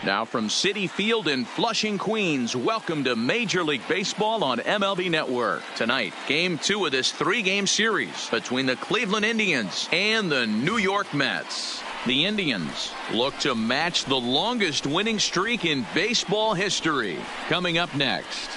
Now from Citi Field in Flushing, Queens, welcome to Major League Baseball on MLB Network. Tonight, Game 2 of this 3-game series between the Cleveland Indians and the New York Mets. The Indians look to match the longest winning streak in baseball history. Coming up next.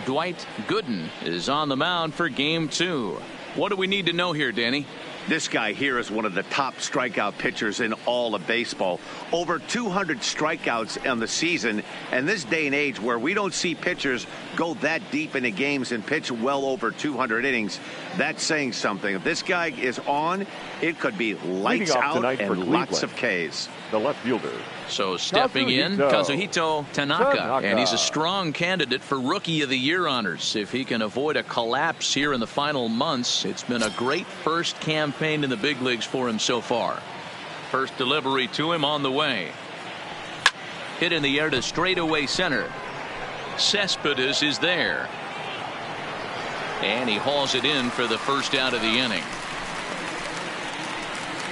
Dwight Gooden is on the mound for Game 2. What do we need to know here, Danny? This guy here is one of the top strikeout pitchers in all of baseball. Over 200 strikeouts on the season. And this day and age where we don't see pitchers go that deep into games and pitch well over 200 innings, that's saying something. If this guy is on, it could be lights out and lots of Ks. The left fielder. So stepping in, Kazuhito Tanaka, and he's a strong candidate for Rookie of the Year honors. If he can avoid a collapse here in the final months, it's been a great first campaign in the big leagues for him so far. First delivery to him on the way. Hit in the air to straightaway center. Cespedes is there. And he hauls it in for the first out of the inning.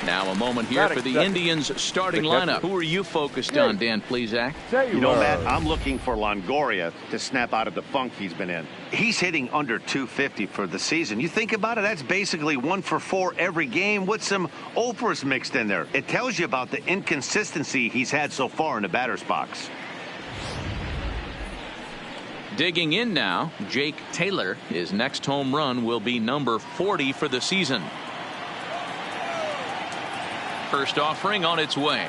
Now a moment here for the Indians starting lineup. Who are you focused on, Dan Plesac? You know, Matt, I'm looking for Longoria to snap out of the funk he's been in. He's hitting under 250 for the season. You think about it, that's basically 1 for 4 every game with some overs mixed in there. It tells you about the inconsistency he's had so far in the batter's box. Digging in now, Jake Taylor. His next home run will be number 40 for the season. First offering on its way.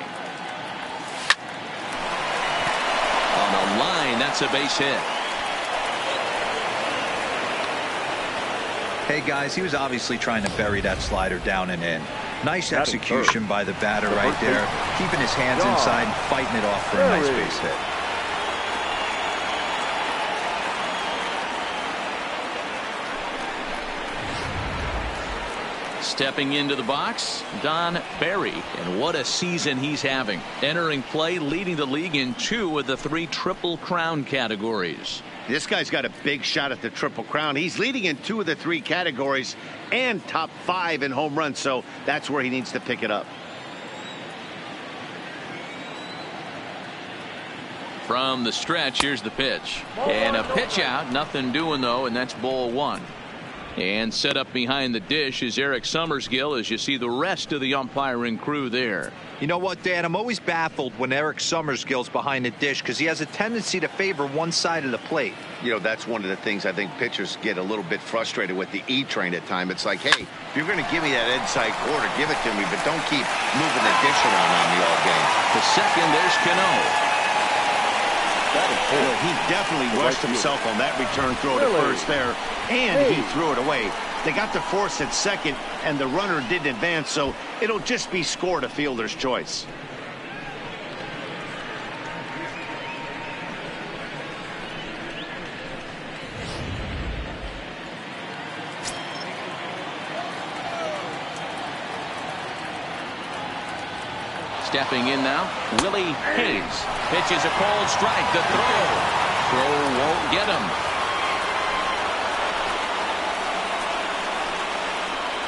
On the line, that's a base hit. Hey guys, he was obviously trying to bury that slider down and in. Nice execution by the batter right there, keeping his hands inside and fighting it off for a nice base hit. Stepping into the box, Don Barry, and what a season he's having. Entering play, leading the league in 2 of the 3 Triple Crown categories. This guy's got a big shot at the Triple Crown. He's leading in 2 of the 3 categories and top 5 in home runs, so that's where he needs to pick it up. From the stretch, here's the pitch. And a pitch out, nothing doing though, and that's ball 1. And set up behind the dish is Eric Summersgill as you see the rest of the umpiring crew there. You know what, Dan? I'm always baffled when Eric Summersgill's behind the dish because he has a tendency to favor one side of the plate. You know, that's one of the things I think pitchers get a little bit frustrated with the E-train at times. It's like, hey, if you're going to give me that inside quarter, give it to me, but don't keep moving the dish around on me all game. The second, there's Cano. He definitely rushed himself on that return throw to first there, and he threw it away. They got to force at second, and the runner didn't advance, so it'll just be scored a fielder's choice. Stepping in now, Willie Hayes. Pitches a called strike. The throw won't get him.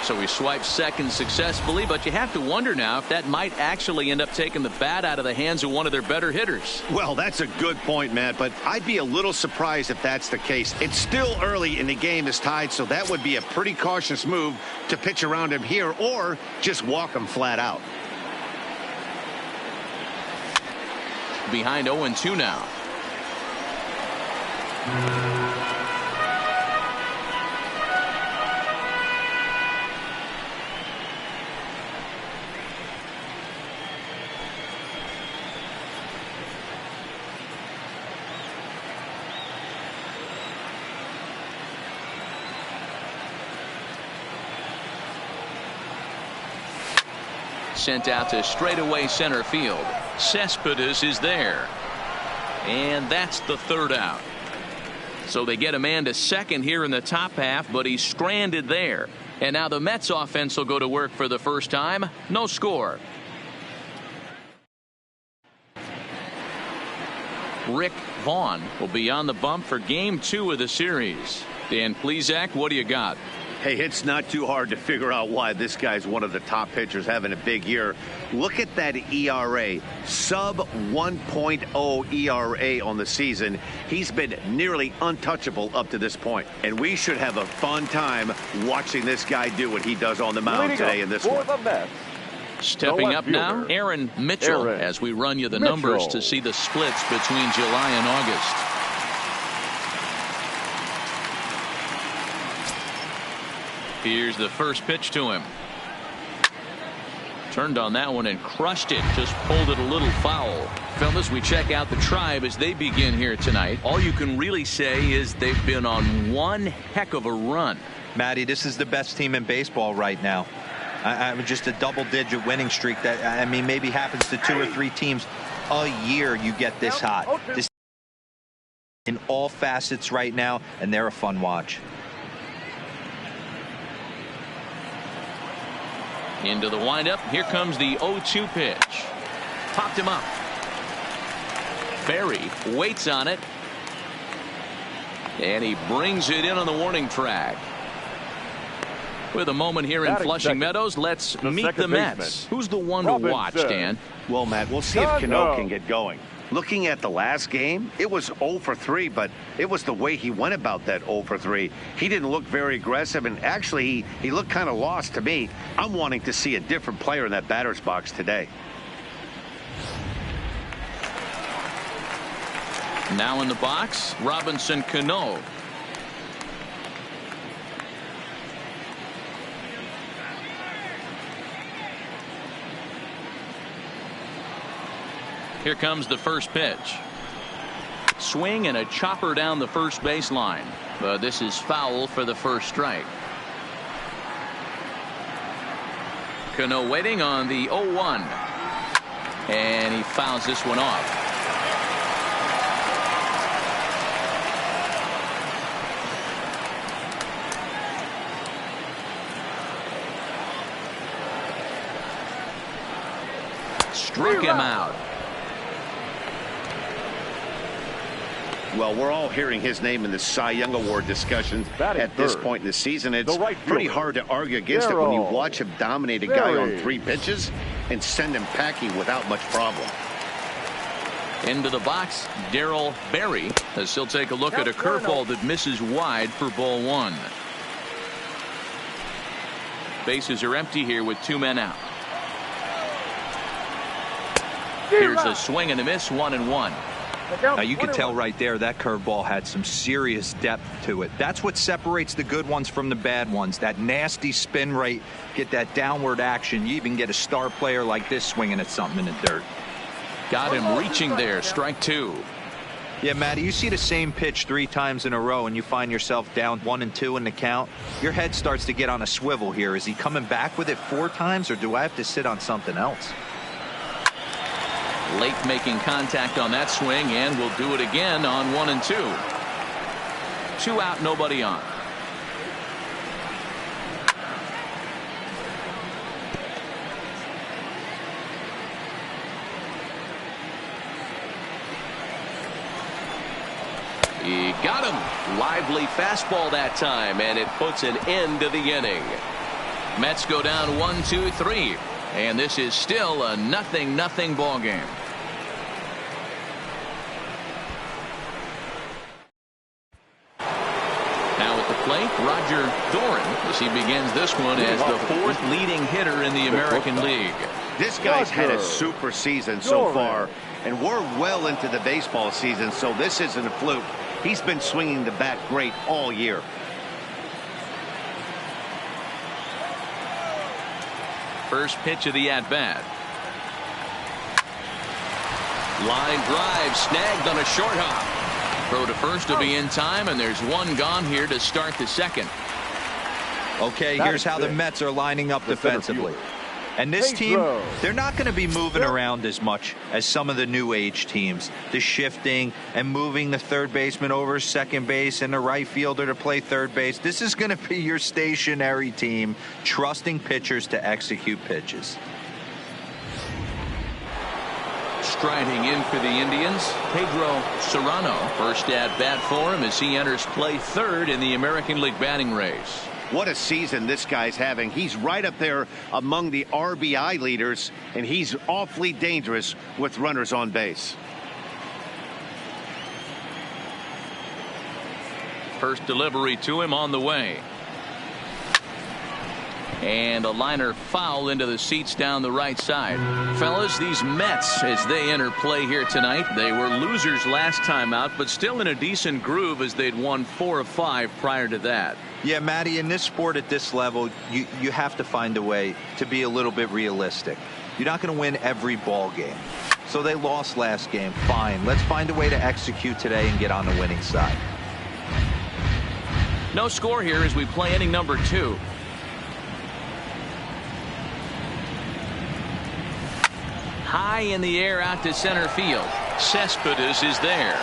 So he swipes second successfully, but you have to wonder now if that might actually end up taking the bat out of the hands of one of their better hitters. Well, that's a good point, Matt, but I'd be a little surprised if that's the case. It's still early and the game is tied, so that would be a pretty cautious move to pitch around him here or just walk him flat out. Behind 0-2 now. Sent out to straightaway center field. Cespedes is there. And that's the third out. So they get a man to second here in the top half, but he's stranded there. And now the Mets offense will go to work for the first time. No score. Rick Vaughn will be on the bump for game 2 of the series. Dan Plesac, what do you got? Hey, it's not too hard to figure out why this guy's one of the top pitchers having a big year. Look at that ERA, sub 1.0 ERA on the season. He's been nearly untouchable up to this point. And we should have a fun time watching this guy do what he does on the mound today in this one. Stepping up now, Aaron Mitchell, as we run you the numbers to see the splits between July and August. Here's the first pitch to him. Turned on that one and crushed it. Just pulled it a little foul. Fellas, we check out the Tribe as they begin here tonight. All you can really say is they've been on one heck of a run. Matty, this is the best team in baseball right now. I'm just a double-digit winning streak that, I mean, maybe happens to 2 or 3 teams a year. You get this hot. This in all facets right now, and they're a fun watch. Into the windup. Here comes the 0-2 pitch. Popped him up. Berry waits on it. And he brings it in on the warning track. With a moment here in Flushing Meadows, let's meet the Mets. Who's the one to watch, Dan? Well, Matt, we'll see if Cano can get going. Looking at the last game, it was 0 for 3, but it was the way he went about that 0 for 3. He didn't look very aggressive, and actually he looked kind of lost to me. I'm wanting to see a different player in that batter's box today. Now in the box, Robinson Cano. Here comes the first pitch. Swing and a chopper down the first baseline. But this is foul for the first strike. Cano waiting on the 0-1. And he fouls this one off. Struck him out. Well, we're all hearing his name in the Cy Young Award discussions at this point in the season. It's pretty hard to argue against it when you watch him dominate a guy on 3 pitches and send him packing without much problem. Into the box, Darryl Berry, as he'll take a look at a curveball that misses wide for ball 1. Bases are empty here with 2 men out. Here's a swing and a miss, 1-1. Now you can tell right there that curveball had some serious depth to it. That's what separates the good ones from the bad ones. That nasty spin rate, get that downward action. You even get a star player like this swinging at something in the dirt. Got him reaching there. Strike 2. Yeah, Matty, you see the same pitch 3 times in a row and you find yourself down 1-2 in the count. Your head starts to get on a swivel here. Is he coming back with it 4 times, or do I have to sit on something else? Late making contact on that swing, and we'll do it again on 1-2. 2 out, nobody on. He got him. Lively fastball that time, and it puts an end to the inning. Mets go down 1-2-3. And this is still a 0-0 ball game. Now at the plate, Roger Doran, as he begins this one as the 4th leading hitter in the American League. This guy's had a super season so far, and we're well into the baseball season, so this isn't a fluke. He's been swinging the bat great all year. First pitch of the at-bat. Line drive snagged on a short hop. Throw to first will be in time, and there's 1 gone here to start the 2nd. Okay, here's how the Mets are lining up defensively. And this team, they're not going to be moving around as much as some of the new age teams. The shifting and moving the third baseman over second base and the right fielder to play third base. This is going to be your stationary team, trusting pitchers to execute pitches. Striding in for the Indians, Pedro Serrano. First at bat for him as he enters play 3rd in the American League batting race. What a season this guy's having. He's right up there among the RBI leaders, and he's awfully dangerous with runners on base. First delivery to him on the way. And a liner foul into the seats down the right side. Fellas, these Mets, as they enter play here tonight, they were losers last time out, but still in a decent groove as they'd won 4 of 5 prior to that. Yeah, Matty, in this sport at this level, you have to find a way to be a little bit realistic. You're not going to win every ball game. So they lost last game. Fine. Let's find a way to execute today and get on the winning side. No score here as we play inning number 2. High in the air out to center field. Cespedes is there.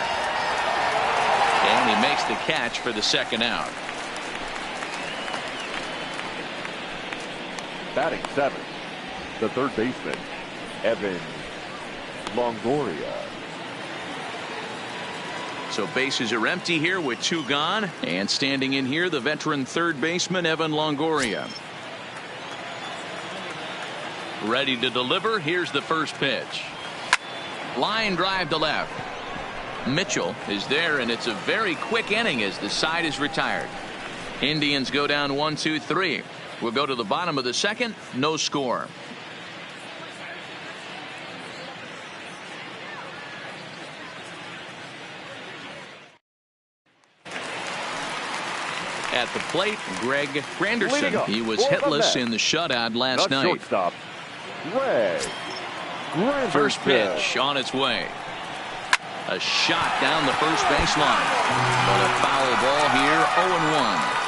And he makes the catch for the second out. Batting 7th, the third baseman, Evan Longoria. So bases are empty here with 2 gone. And standing in here, the veteran third baseman, Evan Longoria. Ready to deliver. Here's the first pitch. Line drive to left. Mitchell is there, and it's a very quick inning as the side is retired. Indians go down 1-2-3. We'll go to the bottom of the second. No score. At the plate, Greg Granderson. He was hitless in the shutout last night. Shortstop, Greg Granderson. First pitch on its way. A shot down the first baseline. But a foul ball here, 0-1.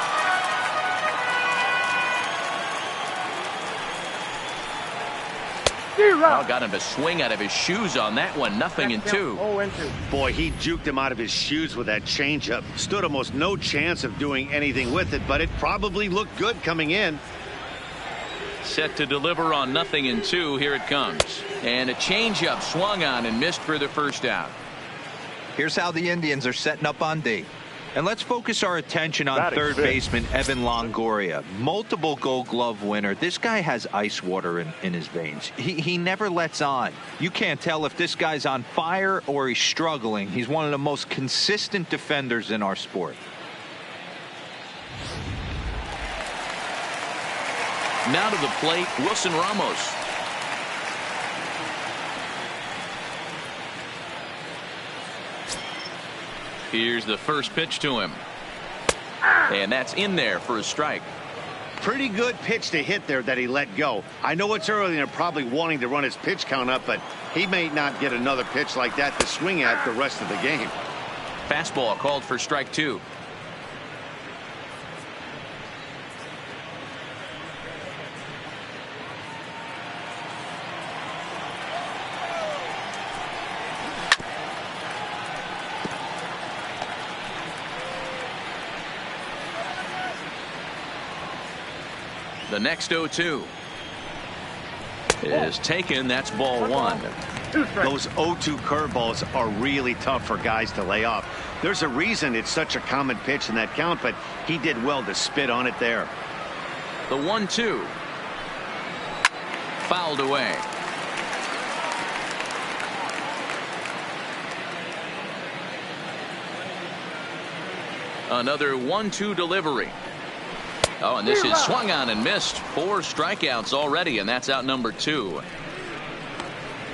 Well, got him to swing out of his shoes on that one. 0-2. Boy, he juked him out of his shoes with that changeup. Stood almost no chance of doing anything with it, but it probably looked good coming in. Set to deliver on 0-2. Here it comes. And a changeup swung on and missed for the first out. Here's how the Indians are setting up on D. And let's focus our attention on third baseman Evan Longoria. Multiple Gold Glove winner. This guy has ice water in his veins. He never lets on. You can't tell if this guy's on fire or he's struggling. He's one of the most consistent defenders in our sport. Now to the plate, Wilson Ramos. Here's the first pitch to him. And that's in there for a strike. Pretty good pitch to hit there that he let go. I know it's early and they're probably wanting to run his pitch count up, but he may not get another pitch like that to swing at the rest of the game. Fastball called for strike 2. The next 0-2 is taken. That's ball 1. Those 0-2 curveballs are really tough for guys to lay off. There's a reason it's such a common pitch in that count, but he did well to spit on it there. The 1-2 fouled away. Another 1-2 delivery. Oh, and this is swung on and missed. 4 strikeouts already, and that's out number 2.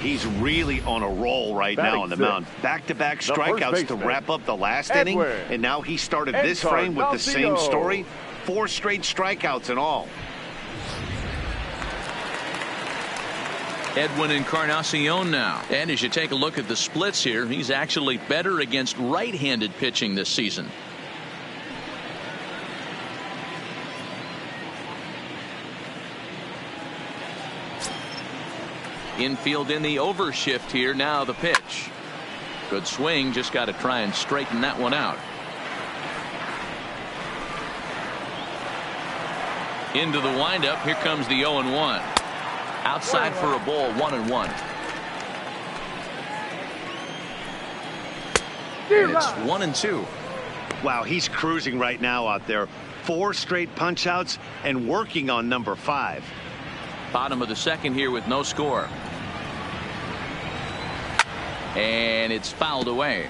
He's really on a roll right now on the mound. Back-to-back strikeouts to wrap up the last inning, and now he started this frame with the same story. 4 straight strikeouts in all. Edwin Encarnacion now. And as you take a look at the splits here, he's actually better against right-handed pitching this season. Infield in the overshift here. Now the pitch. Good swing. Just got to try and straighten that one out. Into the windup. Here comes the 0-1. Outside for a ball. 1-1. And it's 1-2. Wow, he's cruising right now out there. 4 straight punch outs and working on number 5. Bottom of the second here with no score. And it's fouled away.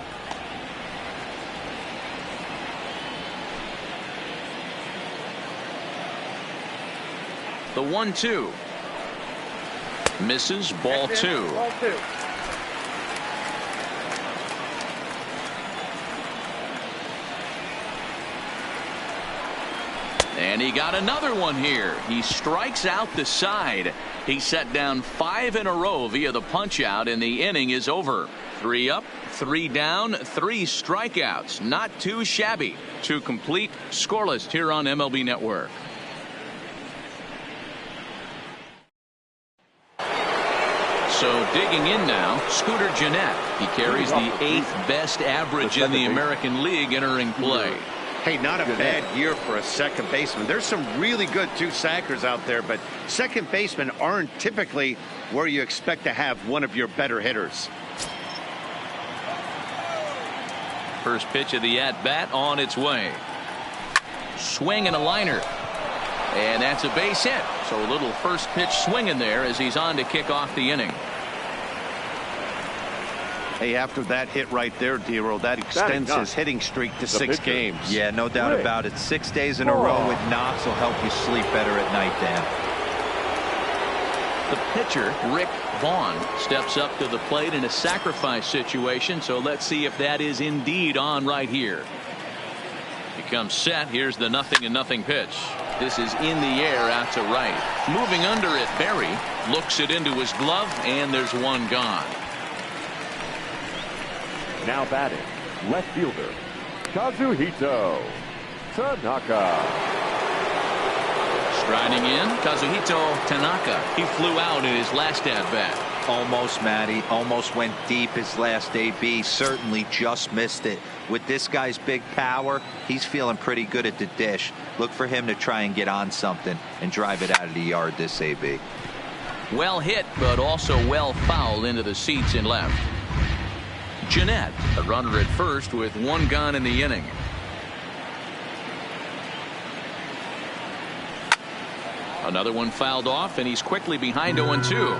The 1-2. Misses. Ball 2. And he got another one here. He strikes out the side. He set down 5 in a row via the punch out, and the inning is over. 3 up, 3 down, 3 strikeouts. Not too shabby. To complete, scoreless here on MLB Network. So digging in now, Scooter Gennett. He carries the 8th best average in the American League entering play. Hey, not a bad year for a second baseman. There's some really good 2-sackers out there, but second basemen aren't typically where you expect to have one of your better hitters. First pitch of the at-bat on its way. Swing and a liner. And that's a base hit. So a little first pitch swinging there as he's on to kick off the inning. Hey, after that hit right there, Dero, that extends his hitting streak to 6 games. Yeah, no doubt about it. 6 days in a row with knocks will help you sleep better at night, Dan. The pitcher, Rick Vaughn, steps up to the plate in a sacrifice situation. So let's see if that is indeed on right here. He comes set. Here's the 0-0 pitch. This is in the air out to right. Moving under it, Barry looks it into his glove, and there's one gone. Now batting, left fielder, Kazuhito Tanaka. Striding in, Kazuhito Tanaka. He flew out in his last at-bat. Almost, Matty. Almost went deep his last AB. Certainly just missed it. With this guy's big power, he's feeling pretty good at the dish. Look for him to try and get on something and drive it out of the yard this AB. Well hit, but also well fouled into the seats in left. Gennett, a runner at first with 1 gone in the inning. Another one fouled off, and he's quickly behind 0-2.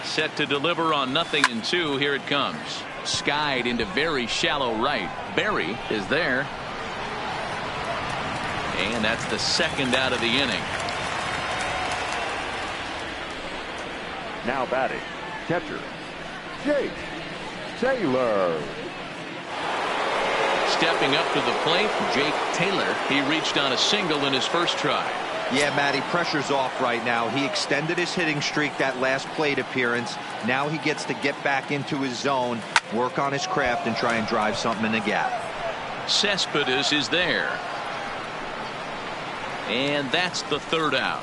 Set to deliver on 0-2. Here it comes. Skied into very shallow right. Barry is there. And that's the 2nd out of the inning. Now batting, catcher, Jake Taylor. Stepping up to the plate, Jake Taylor. He reached on a single in his first try. Yeah, Matty, pressure's off right now. He extended his hitting streak that last plate appearance. Now he gets to get back into his zone, work on his craft, and try and drive something in the gap. Cespedes is there. And that's the 3rd out.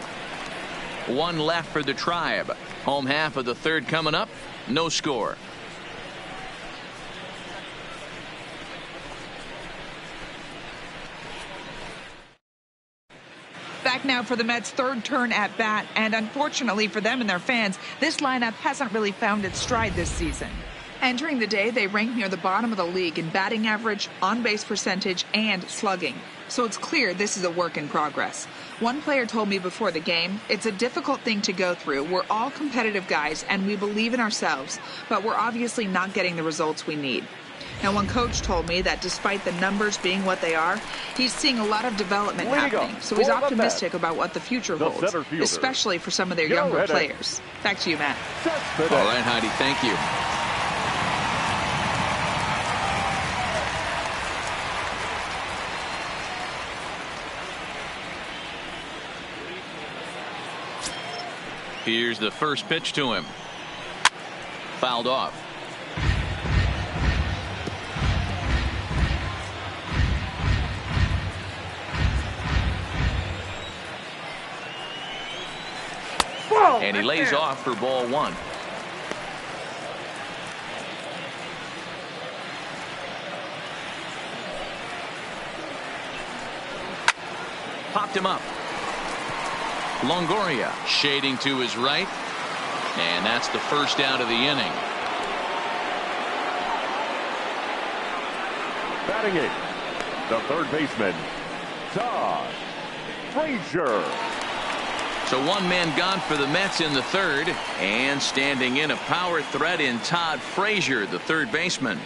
1 left for the Tribe. Home half of the 3rd coming up. No score. Back now for the Mets' 3rd turn at bat, and unfortunately for them and their fans, this lineup hasn't really found its stride this season. Entering the day, they rank near the bottom of the league in batting average, on-base percentage, and slugging. So it's clear this is a work in progress. One player told me before the game, it's a difficult thing to go through. We're all competitive guys, and we believe in ourselves, but we're obviously not getting the results we need. Now, one coach told me that despite the numbers being what they are, he's seeing a lot of development happening. So he's optimistic about what the future holds, especially for some of their younger players. Back to you, Matt. All right, Heidi, thank you. Here's the first pitch to him. Fouled off. And he lays off for ball 1. Popped him up. Longoria shading to his right. And that's the first out of the inning. Batting it, the third baseman, Todd Frazier. So one man gone for the Mets in the third, and standing in a power threat in Todd Frazier, the third baseman.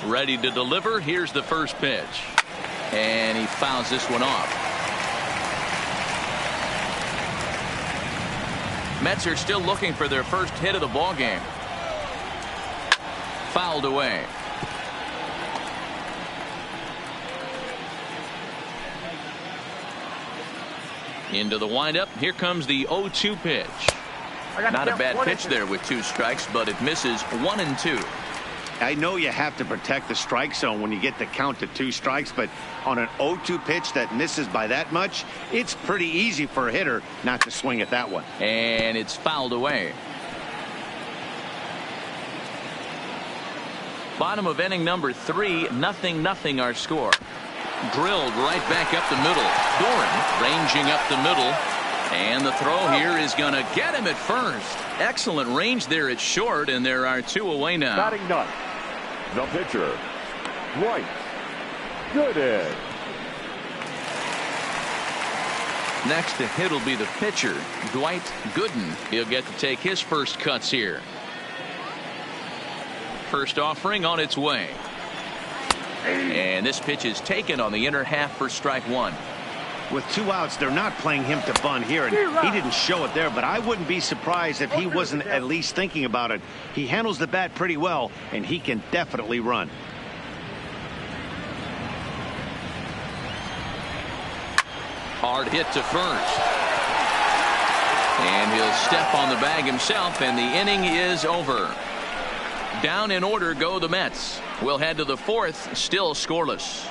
Ready to deliver. Here's the first pitch. And he fouls this one off. Mets are still looking for their first hit of the ball game. Fouled away. Into the windup. Here comes the 0-2 pitch. Not a bad pitch there with 2 strikes, but it misses 1-2. I know you have to protect the strike zone when you get the count to 2 strikes, but on an 0-2 pitch that misses by that much, it's pretty easy for a hitter not to swing at that one. And it's fouled away. Bottom of inning number 3, 0-0 our score. Drilled right back up the middle. Doran ranging up the middle. And the throw here is going to get him at first. Excellent range there at short, and there are 2 away now. Batting ninth, the pitcher, Dwight Gooden. Next to hit will be the pitcher, Dwight Gooden. He'll get to take his first cuts here. First offering on its way. And this pitch is taken on the inner half for strike 1. With 2 outs, they're not playing him to bunt here, and he didn't show it there, but I wouldn't be surprised if he wasn't at least thinking about it. He handles the bat pretty well, and he can definitely run. Hard hit to first. And he'll step on the bag himself, and the inning is over. Down in order go the Mets. We'll head to the 4th, still scoreless.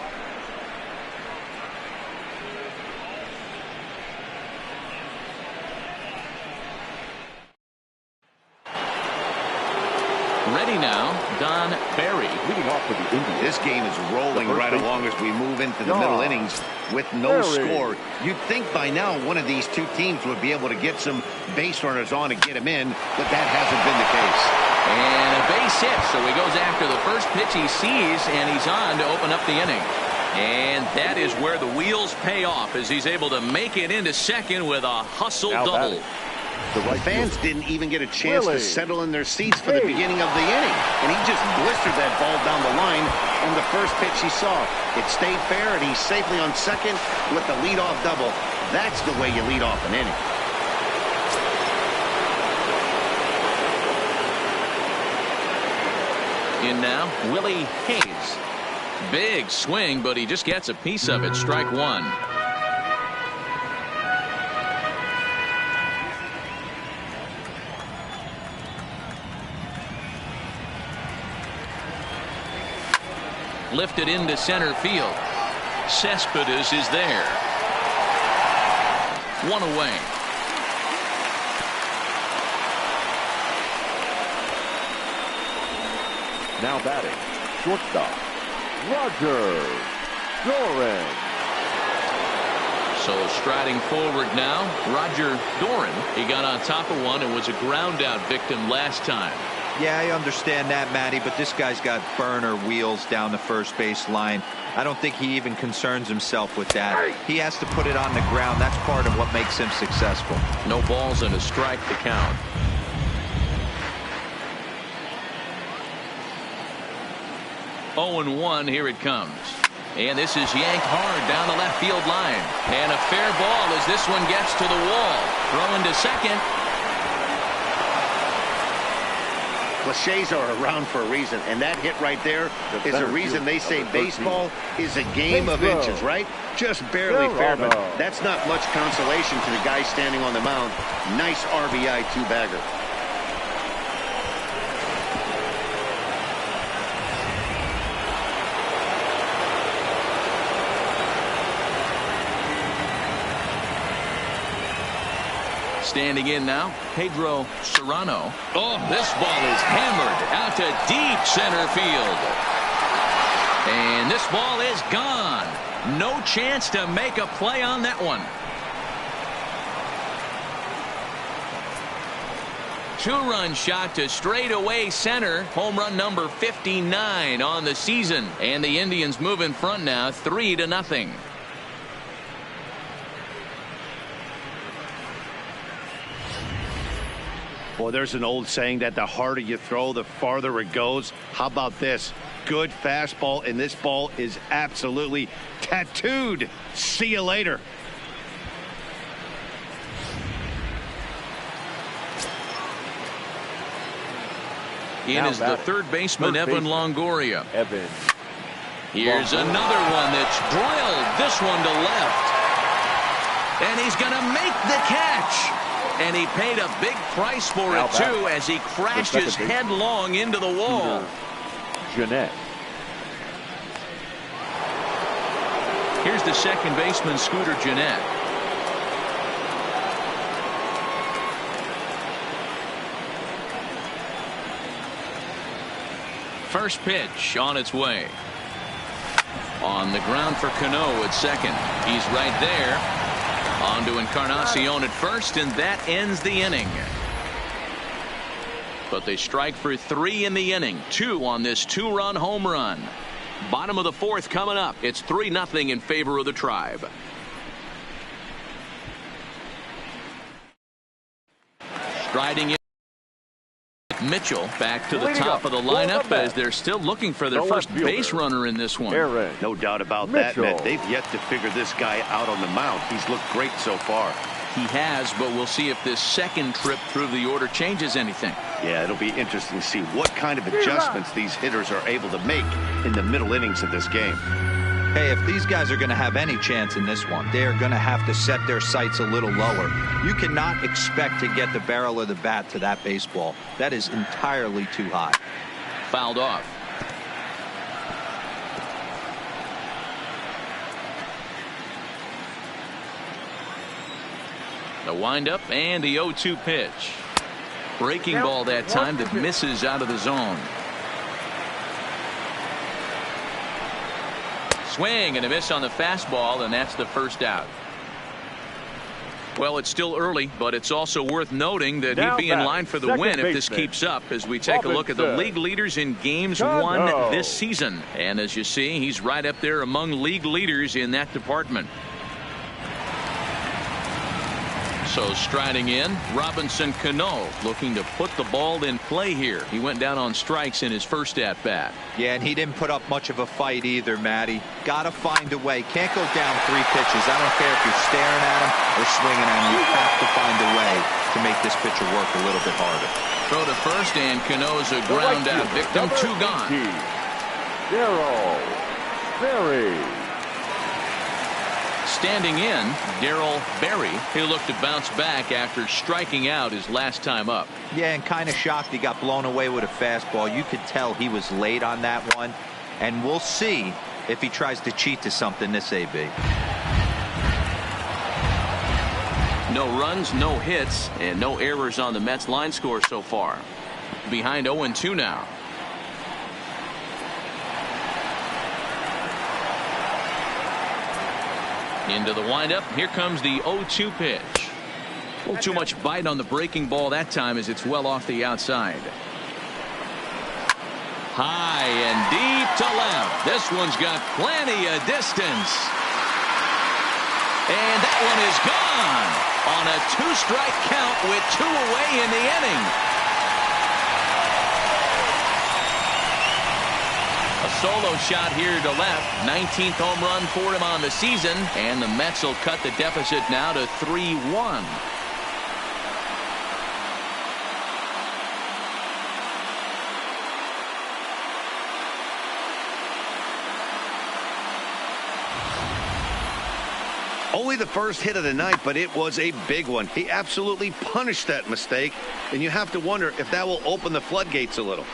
Ready now, Don Barry. Leading off for the Indians. This game is rolling right along as we move into the middle innings with no score. You'd think by now one of these 2 teams would be able to get some base runners on and get him in, but that hasn't been the case. And a base hit, so he goes after the first pitch he sees, and he's on to open up the inning. And that is where the wheels pay off, as he's able to make it into second with a hustle double. The fans didn't even get a chance to settle in their seats for the beginning of the inning, and he just blistered that ball down the line on the first pitch he saw. It stayed fair, and he's safely on second with the leadoff double. That's the way you lead off an inning. In now, Willie Hayes. Big swing, but he just gets a piece of it. Strike 1. Lifted into center field. Cespedes is there. 1 away. Now batting, shortstop, Roger Doran. So striding forward now, Roger Doran. He got on top of one and was a ground out victim last time. Yeah, I understand that, Matty, but this guy's got burner wheels down the first base line. I don't think he even concerns himself with that. He has to put it on the ground. That's part of what makes him successful. No balls and a strike to count. Oh, 0-1, here it comes. And this is yanked hard down the left field line. And a fair ball as this one gets to the wall. Throwing to second. Cliches are around for a reason, and that hit right there is a reason they say baseball is a game of inches, right? Just barely fair, but that's not much consolation to the guy standing on the mound. Nice RBI 2-bagger. Standing in now, Pedro Serrano. Oh, this ball is hammered out to deep center field. And this ball is gone. No chance to make a play on that one. Two-run shot to straightaway center. Home run number 59 on the season. And the Indians move in front now 3-0. Well, there's an old saying that the harder you throw, the farther it goes. How about this? Good fastball, and this ball is absolutely tattooed. See you later. In is the third baseman, Evan Longoria. Here's another one that's drilled. This one to left. And he's going to make the catch. And he paid a big price for it, too, as he crashes headlong into the wall. Jeanette. Here's the second baseman, Scooter Jeanette. First pitch on its way. On the ground for Cano at second. He's right there. On to Encarnacion at first, and that ends the inning. But they strike for 3 in the inning. 2 on this 2-run home run. Bottom of the 4th coming up. It's 3-0 in favor of the Tribe. Striding in. Mitchell back to the top of the lineup as they're still looking for their first base runner in this one. No doubt about that, Matt. They've yet to figure this guy out on the mound. He's looked great so far. He has, but we'll see if this second trip through the order changes anything. Yeah, it'll be interesting to see what kind of adjustments these hitters are able to make in the middle innings of this game. Hey, if these guys are going to have any chance in this one, they're going to have to set their sights a little lower. You cannot expect to get the barrel of the bat to that baseball. That is entirely too high. Fouled off. The windup and the 0-2 pitch. Breaking ball that time that misses out of the zone. Swing and a miss on the fastball, and that's the first out. Well, it's still early, but it's also worth noting that he'd be in line for the win if this keeps up, as we take a look at the league leaders in games won this season. And as you see, he's right up there among league leaders in that department. So striding in, Robinson Cano looking to put the ball in play here. He went down on strikes in his first at bat. Yeah, and he didn't put up much of a fight either, Matty. Got to find a way. Can't go down 3 pitches. I don't care if you're staring at him or swinging at him. You have to find a way to make this pitcher work a little bit harder. Throw to first, and Cano's a ground out victim. 2 gone. Darryl Berry. Standing in, Darryl Berry. He'll look to bounce back after striking out his last time up. Yeah, and kind of shocked he got blown away with a fastball. You could tell he was late on that one. And we'll see if he tries to cheat to something this AB. No runs, no hits, and no errors on the Mets line score so far. Behind 0-2 now. Into the windup. Here comes the 0-2 pitch. A little too much bite on the breaking ball that time as it's well off the outside. High and deep to left. This one's got plenty of distance. And that one is gone on a 2-strike count with 2 away in the inning. A solo shot here to left. 19th home run for him on the season. And the Mets will cut the deficit now to 3-1. Only the first hit of the night, but it was a big one. He absolutely punished that mistake, and you have to wonder if that will open the floodgates a little.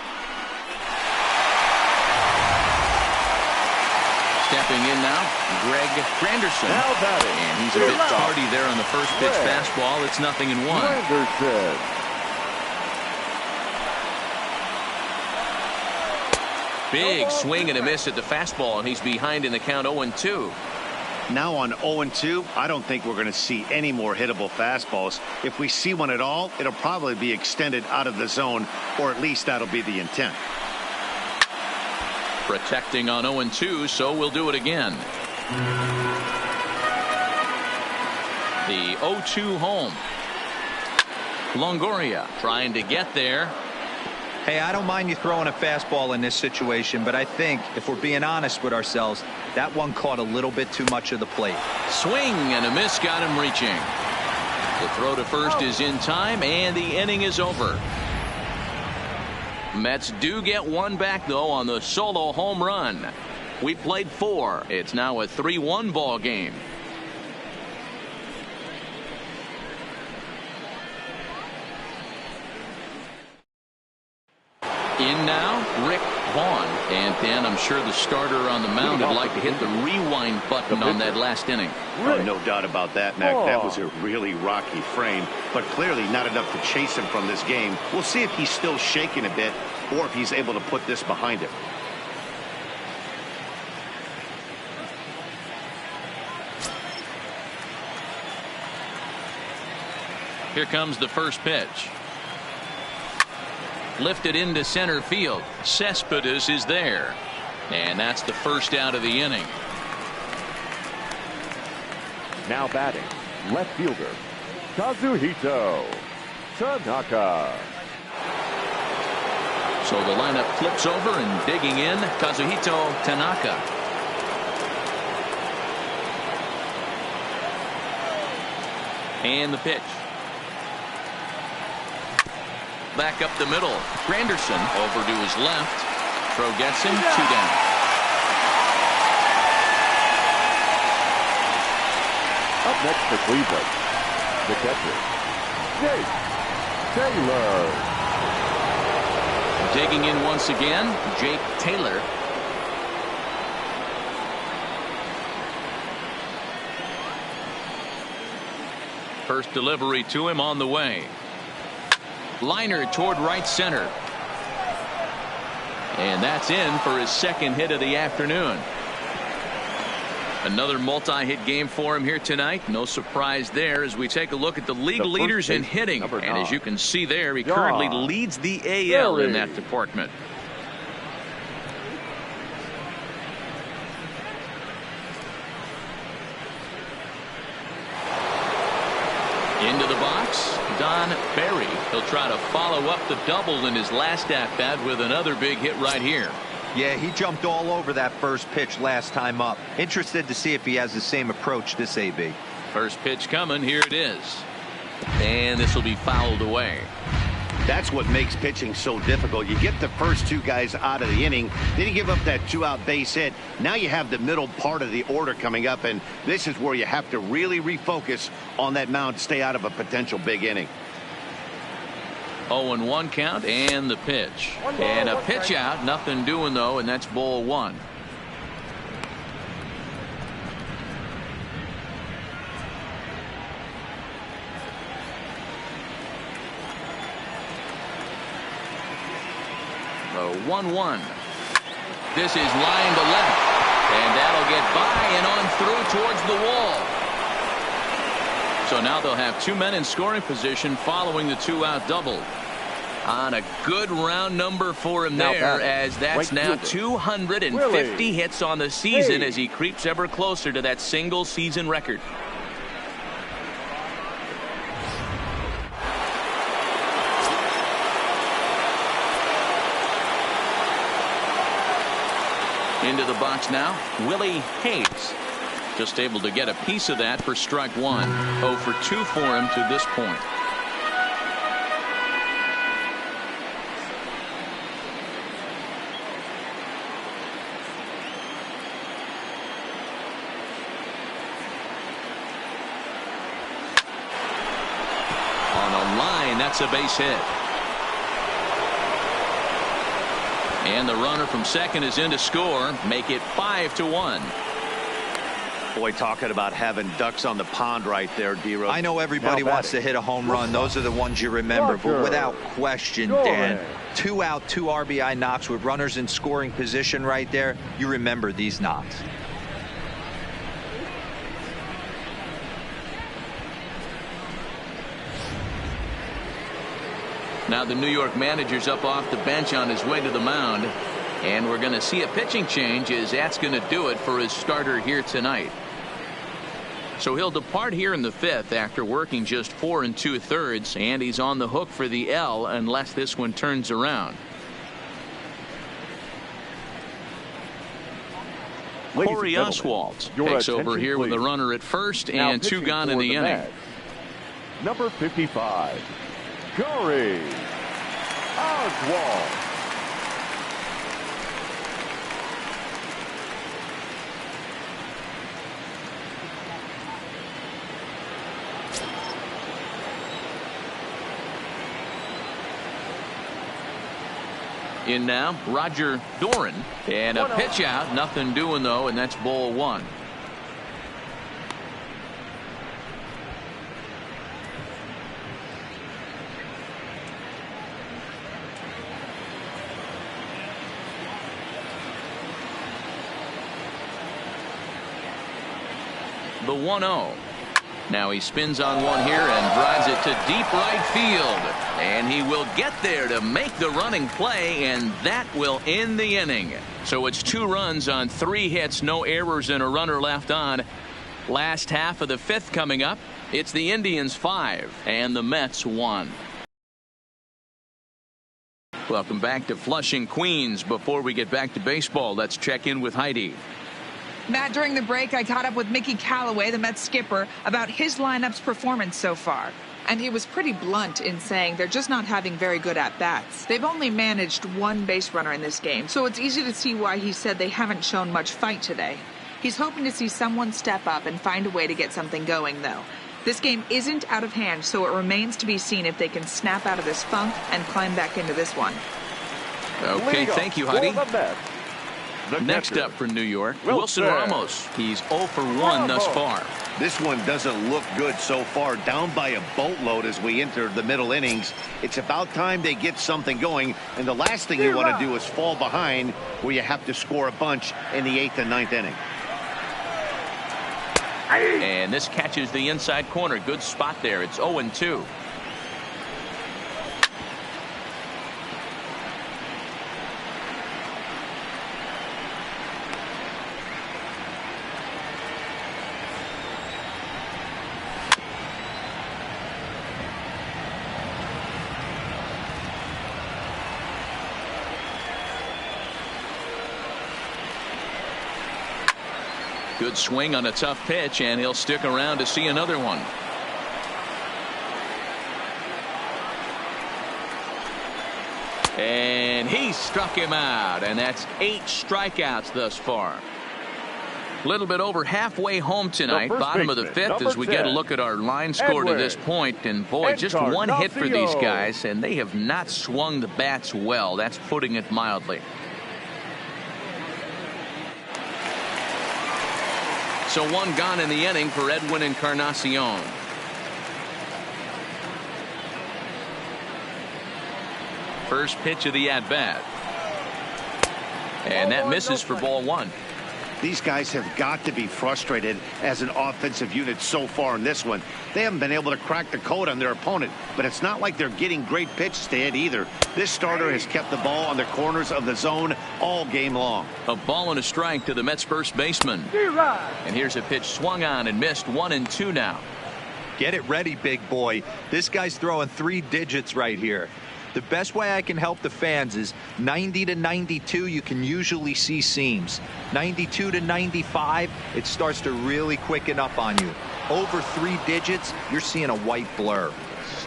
Stepping in now, Greg Granderson. Now batting. And he's a bit tardy there on the first pitch fastball. It's 0-1. Granderson. Big swing and a miss at the fastball, and he's behind in the count 0-2. Now on 0-2, I don't think we're going to see any more hittable fastballs. If we see one at all, it'll probably be extended out of the zone, or at least that'll be the intent. Protecting on 0-2, so we'll do it again. The 0-2 home. Longoria trying to get there. Hey, I don't mind you throwing a fastball in this situation, but I think if we're being honest with ourselves, that one caught a little bit too much of the plate. Swing and a miss got him reaching. The throw to first is in time, and the inning is over. Mets do get one back, though, on the solo home run. We played 4. It's now a 3-1 ball game. In now, Rick Vaughn. And Dan, I'm sure the starter on the mound would like to hit the rewind button on that last inning. Oh, no doubt about that, Mac. That was a really rocky frame, but clearly not enough to chase him from this game. We'll see if he's still shaking a bit or if he's able to put this behind him. Here comes the first pitch. Lifted into center field. Cespedes is there. And that's the first out of the inning. Now batting, left fielder, Kazuhito Tanaka. So the lineup flips over, and digging in, Kazuhito Tanaka. And the pitch. Back up the middle. Granderson over to his left. Throw gets him. 2 down. Up next for Cleveland, the catcher, Jake Taylor. Digging in once again, Jake Taylor. First delivery to him on the way. Liner toward right center. And that's in for his second hit of the afternoon. Another multi-hit game for him here tonight. No surprise there as we take a look at the league leaders in hitting. And as you can see there, he currently leads the AL in that department. Into the box, Don Barry. He'll try to follow up the double in his last at-bat with another big hit right here. Yeah, he jumped all over that first pitch last time up. Interested to see if he has the same approach this AB. First pitch coming. Here it is. And this will be fouled away. That's what makes pitching so difficult. You get the first 2 guys out of the inning, then you give up that 2-out base hit. Now you have the middle part of the order coming up, and this is where you have to really refocus on that mound to stay out of a potential big inning. 0-1 count and the pitch. And a pitch out. Nothing doing, though, and that's ball 1. The 1-1. This is line to left. And that'll get by and on through towards the wall. So now they'll have 2 men in scoring position following the 2-out double. On a good round number for him there, as that's now 250 hits on the season as he creeps ever closer to that single season record. Into the box now, Willie Hayes. Just able to get a piece of that for strike 1. 0 for 2 for him to this point. On a line, that's a base hit. And the runner from second is in to score, make it 5-1. Boy, talking about having ducks on the pond right there, D-Rose. I know everybody wants to hit a home run. Those are the ones you remember. But without question, Dan, 2 out, 2 RBI knocks with runners in scoring position right there. You remember these knocks. Now the New York manager's up off the bench on his way to the mound. And we're going to see a pitching change as that's going to do it for his starter here tonight. So he'll depart here in the 5th after working just 4 2/3, and he's on the hook for the L unless this one turns around. Corey Oswalt takes over here with a runner at first and 2 gone in the inning. Number 55, Corey Oswalt. In now, Roger Doran, and a pitch out, nothing doing though, and that's ball 1. The 1-0. Now he spins on one here and drives it to deep right field. And he will get there to make the running play, and that will end the inning. So it's 2 runs on 3 hits, no errors, and a runner left on. Last half of the 5th coming up. It's the Indians 5 and the Mets 1. Welcome back to Flushing, Queens. Before we get back to baseball, let's check in with Heidi. Matt, during the break, I caught up with Mickey Callaway, the Mets skipper, about his lineup's performance so far. And he was pretty blunt in saying they're just not having very good at-bats. They've only managed 1 base runner in this game, so it's easy to see why he said they haven't shown much fight today. He's hoping to see someone step up and find a way to get something going, though. This game isn't out of hand, so it remains to be seen if they can snap out of this funk and climb back into this one. Okay, thank you, Heidi. Next up for New York, Wilson Ramos. He's 0 for 1 thus far. This one doesn't look good so far. Down by a boatload as we enter the middle innings. It's about time they get something going. And the last thing you want to do is fall behind where you have to score a bunch in the 8th and 9th inning. And this catches the inside corner. Good spot there. It's 0-2. Good swing on a tough pitch, and he'll stick around to see another one. And he struck him out, and that's 8 strikeouts thus far. A little bit over halfway home tonight, bottom of the 5th, as we get a look at our line score to this point. And boy, just 1 hit for these guys, and they have not swung the bats well. That's putting it mildly. So 1 gone in the inning for Edwin Encarnacion. First pitch of the at-bat. And that misses for ball 1. These guys have got to be frustrated as an offensive unit so far in this one. They haven't been able to crack the code on their opponent, but it's not like they're getting great pitches to hit either. This starter has kept the ball on the corners of the zone all game long. A ball and a strike to the Mets first baseman. And here's a pitch swung on and missed. 1-2 now. Get it ready, big boy. This guy's throwing 3 digits right here. The best way I can help the fans is 90 to 92, you can usually see seams. 92 to 95, it starts to really quicken up on you. Over 3 digits, you're seeing a white blur.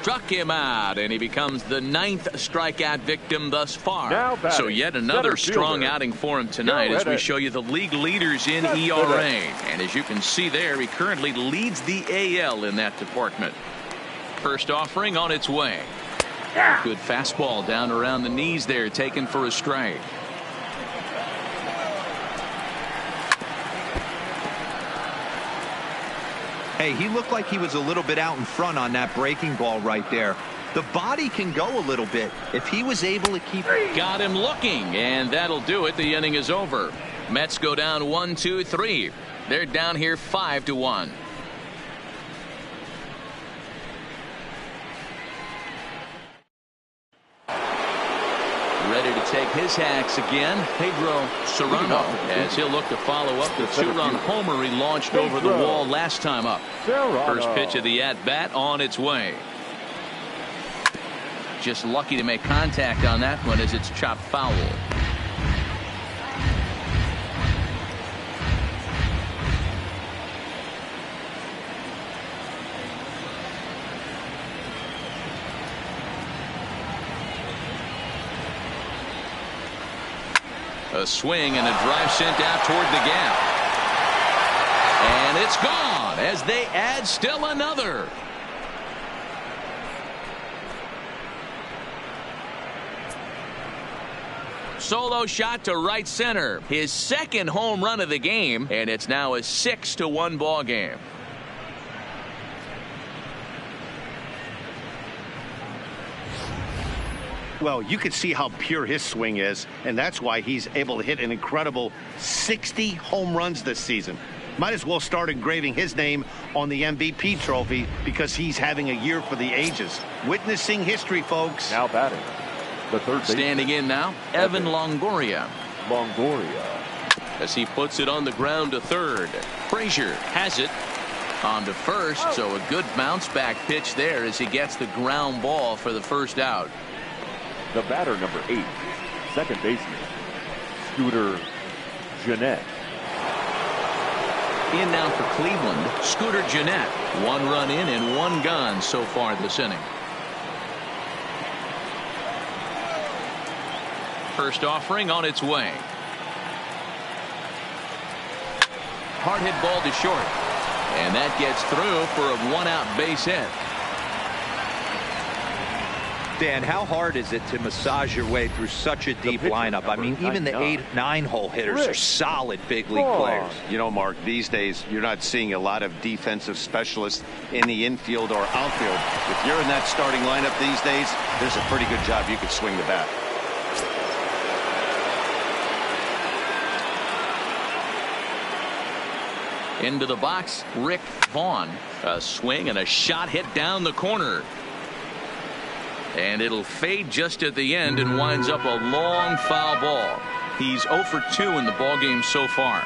Struck him out, and he becomes the 9th strikeout victim thus far. So yet another strong outing for him tonight as we show you the league leaders in ERA. And as you can see there, he currently leads the AL in that department. First offering on its way. Good fastball down around the knees there, taken for a strike. Hey, he looked like he was a little bit out in front on that breaking ball right there. The body can go a little bit if he was able to keep. Got him looking, and that'll do it. The inning is over. Mets go down 1-2-3. They're down here 5-1. Ready to take his hacks again, Pedro Serrano, as he'll look to follow up the two-run homer he launched over the wall last time up. First pitch of the at-bat on its way. Just lucky to make contact on that one as it's chopped foul. A swing and a drive sent out toward the gap. And it's gone as they add still another. Solo shot to right center. His second home run of the game, and it's now a 6-1 ball game. Well, you can see how pure his swing is, and that's why he's able to hit an incredible 60 home runs this season. Might as well start engraving his name on the MVP trophy because he's having a year for the ages. Witnessing history, folks. Now batting, the third standing in now, Evan Longoria. As he puts it on the ground to third. Frazier has it on to first, so a good bounce back pitch there as he gets the ground ball for the first out. The batter, number 8, second baseman, Scooter Gennett. In now for Cleveland, Scooter Gennett. 1 run in and 1 gone so far this inning. First offering on its way. Hard hit ball to short. And that gets through for a 1-out base hit. Dan, how hard is it to massage your way through such a deep lineup? I mean, even the 8-9 hole hitters are solid big league players. You know, Mark, these days you're not seeing a lot of defensive specialists in the infield or outfield. If you're in that starting lineup these days, there's a pretty good job you could swing the bat. Into the box, Rick Vaughn. A swing and a shot hit down the corner. And it'll fade just at the end and winds up a long foul ball. He's 0 for 2 in the ball game so far.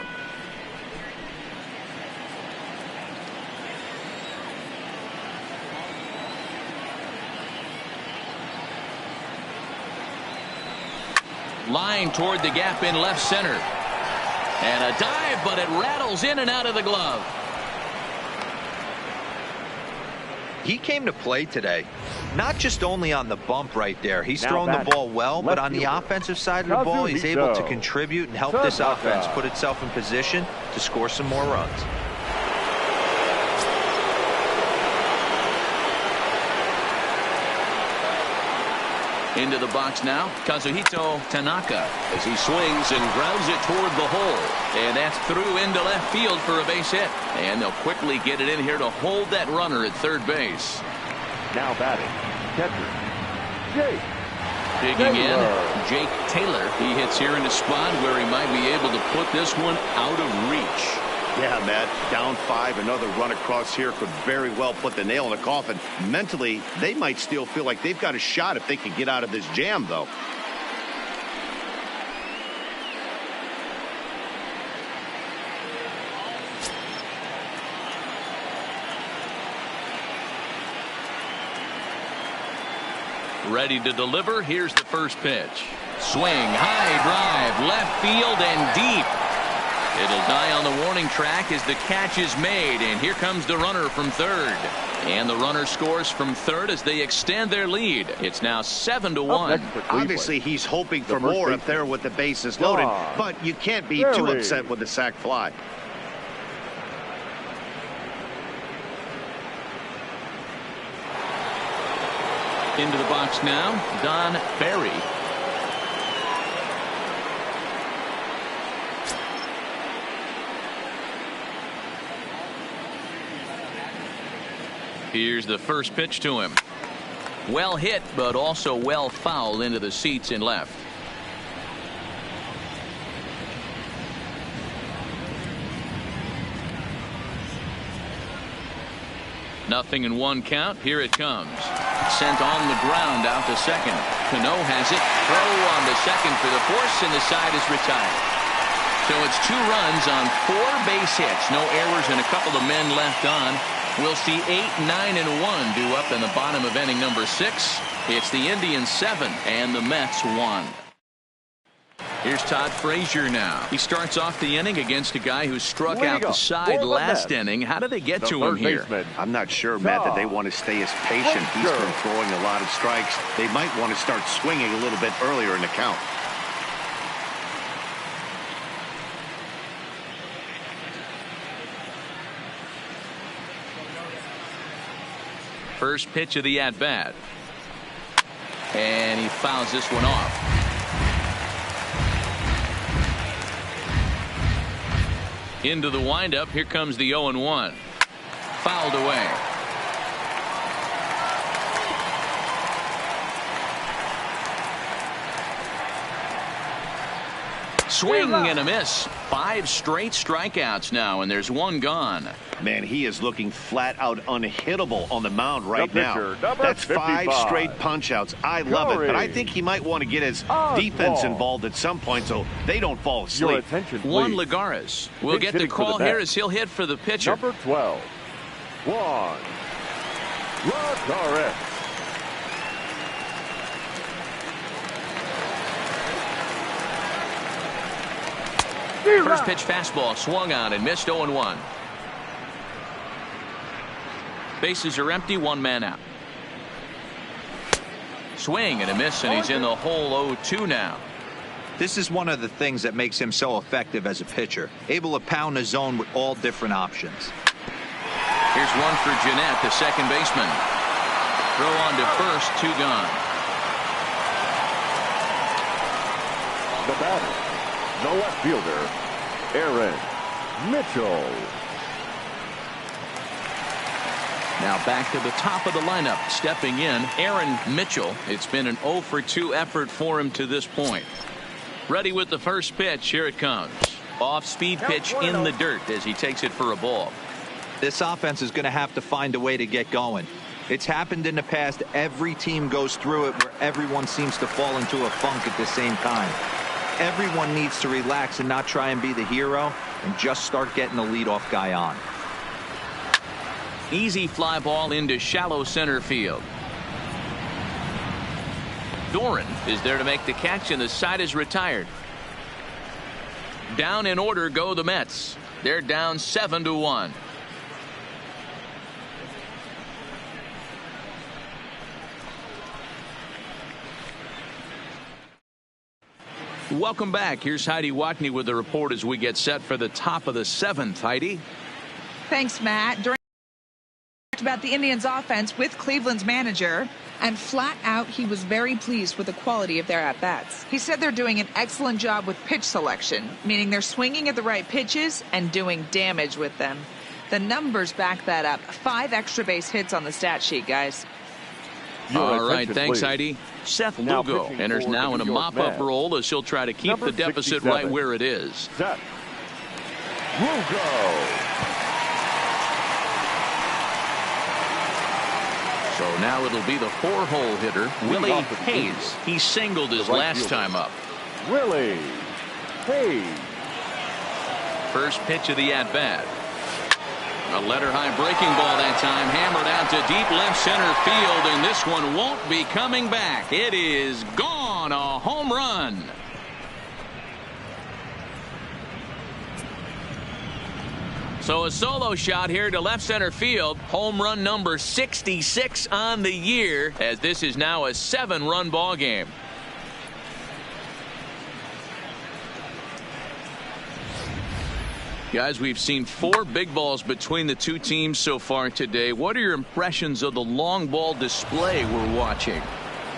Line toward the gap in left center. And a dive, but it rattles in and out of the glove. He came to play today, not just only on the bump right there. He's thrown the ball well, but on the offensive side of the ball, he's able to contribute and help this offense put itself in position to score some more runs. Into the box now, Kazuhito Tanaka as he swings and grounds it toward the hole. And that's through into left field for a base hit. And they'll quickly get it in here to hold that runner at third base. Now batting, catcher, Jake. Digging in, Jake Taylor. He hits here in a spot where he might be able to put this one out of reach. Yeah, Matt, down 5, another run across here could very well put the nail in the coffin. Mentally, they might still feel like they've got a shot if they can get out of this jam, though. Ready to deliver. Here's the first pitch. Swing, high drive, left field and deep. It'll die on the warning track as the catch is made, and here comes the runner from third. And the runner scores from third as they extend their lead. It's now 7-1. Obviously, he's hoping for more up there with the bases loaded, but you can't be too upset with the sac fly. Into the box now, Don Barry. Here's the first pitch to him. Well hit, but also well fouled into the seats in left. Nothing in one count. Here it comes. Sent on the ground out to second. Cano has it. Throw on to second for the force, and the side is retired. So it's 2 runs on 4 base hits. No errors and a couple of men left on. We'll see 8, 9, and 1 due up in the bottom of inning number 6. It's the Indians 7 and the Mets 1. Here's Todd Frazier now. He starts off the inning against a guy who struck out the side last inning. How do they get to him here? I'm not sure, Matt, that they want to stay as patient. He's been throwing a lot of strikes. They might want to start swinging a little bit earlier in the count. First pitch of the at-bat. And he fouls this one off. Into the windup. Here comes the 0-1. Fouled away. Swing and a miss. 5 straight strikeouts now, and there's 1 gone. Man, he is looking flat out unhittable on the mound right now. That's 5 straight punch-outs. I love it, but I think he might want to get his defense involved at some point so they don't fall asleep. Juan Lagares will get the call here as he'll hit for the pitcher. Number 12, Juan Lagares. First pitch fastball swung on and missed. 0-1. Bases are empty. 1 man out. Swing and a miss, and he's in the hole. 0-2 now. This is one of the things that makes him so effective as a pitcher, able to pound the zone with all different options. Here's one for Jeanette, the second baseman. Throw on to first. 2 gone. The batter, the left fielder, Aaron Mitchell. Now back to the top of the lineup. Stepping in, Aaron Mitchell. It's been an 0 for 2 effort for him to this point. Ready with the first pitch. Here it comes. Off-speed pitch in the dirt as he takes it for a ball. This offense is going to have to find a way to get going. It's happened in the past. Every team goes through it where everyone seems to fall into a funk at the same time. Everyone needs to relax and not try and be the hero and just start getting the leadoff guy on. Easy fly ball into shallow center field. Doran is there to make the catch, and the side is retired. Down in order go the Mets. They're down 7-1. Welcome back. Here's Heidi Watney with the report as we get set for the top of the 7th. Heidi. Thanks, Matt. During about the Indians offense with Cleveland's manager, and flat out he was very pleased with the quality of their at-bats. He said they're doing an excellent job with pitch selection, meaning they're swinging at the right pitches and doing damage with them. The numbers back that up. 5 extra base hits on the stat sheet, guys. All right, thanks, Heidi. Seth Lugo enters now in a mop-up role as he'll try to keep the deficit right where it is. Seth Lugo. So now it'll be the 4-hole hitter, Willie Hayes. He singled his last time up. Willie Hayes. First pitch of the at-bat. A letter-high breaking ball that time, hammered out to deep left center field, and this one won't be coming back. It is gone. A home run. So a solo shot here to left center field. Home run number 66 on the year, as this is now a 7-run ball game. Guys, we've seen 4 big balls between the 2 teams so far today. What are your impressions of the long ball display we're watching?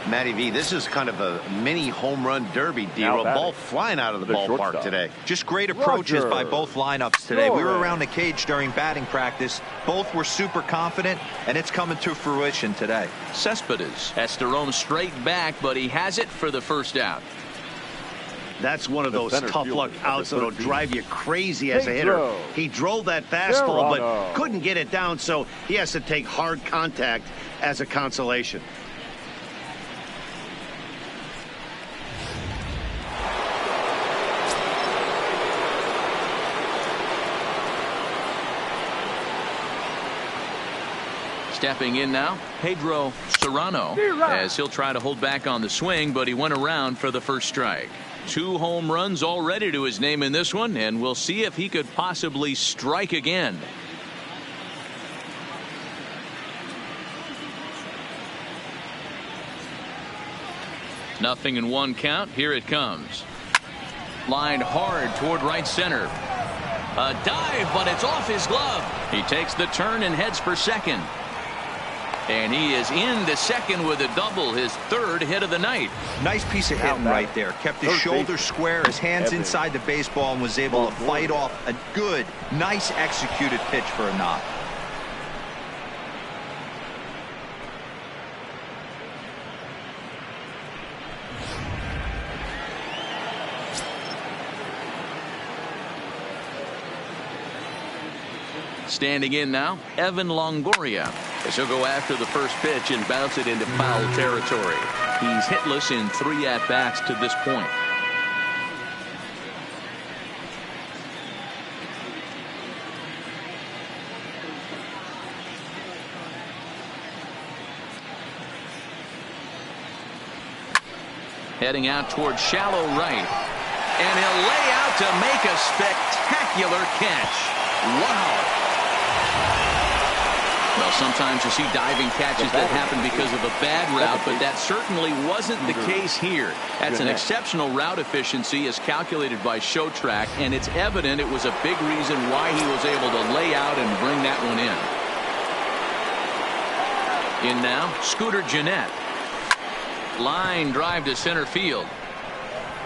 Matty V, this is kind of a mini home run derby deal. A ball flying out of the ballpark today. Just great approaches by both lineups today. We were around the cage during batting practice. Both were super confident, and it's coming to fruition today. Cespedes has to roam straight back, but he has it for the first out. That's one of those tough luck outs that'll drive you crazy as a hitter. He drove that fastball, but couldn't get it down, so he has to take hard contact as a consolation. Stepping in now, Pedro Serrano, as he'll try to hold back on the swing, but he went around for the first strike. 2 home runs already to his name in this one, and we'll see if he could possibly strike again. Nothing in 1 count. Here it comes. Lined hard toward right center. A dive, but it's off his glove. He takes the turn and heads for second. And he is into second with a double, his 3rd hit of the night. Nice piece of hitting right there. Kept his shoulders square, his hands inside the baseball, and was able to fight off a good, nice executed pitch for a knock. Standing in now, Evan Longoria, as he'll go after the first pitch and bounce it into foul territory. He's hitless in 3 at-bats to this point. Heading out towards shallow right, and he'll lay out to make a spectacular catch. Wow. Well, sometimes you see diving catches that happen because of a bad route, but that certainly wasn't the case here. That's an exceptional route efficiency as calculated by ShowTrack, and it's evident it was a big reason why he was able to lay out and bring that one in. In now, Scooter Gennett. Line drive to center field.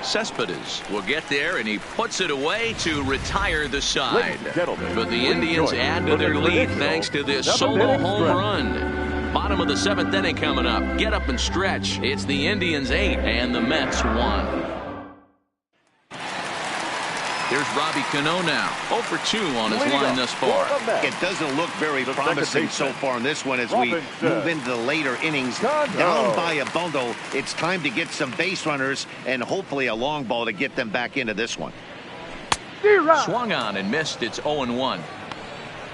Cespedes will get there, and he puts it away to retire the side. But the Indians add to their lead thanks to this solo home run. Bottom of the 7th inning coming up. Get up and stretch. It's the Indians 8 and the Mets 1. Here's Robbie Cano now, 0 for 2 on his line thus far. It doesn't look very promising so far in this one as we move into the later innings. Down by a bundle, it's time to get some base runners and hopefully a long ball to get them back into this one. Swung on and missed. It's 0-1.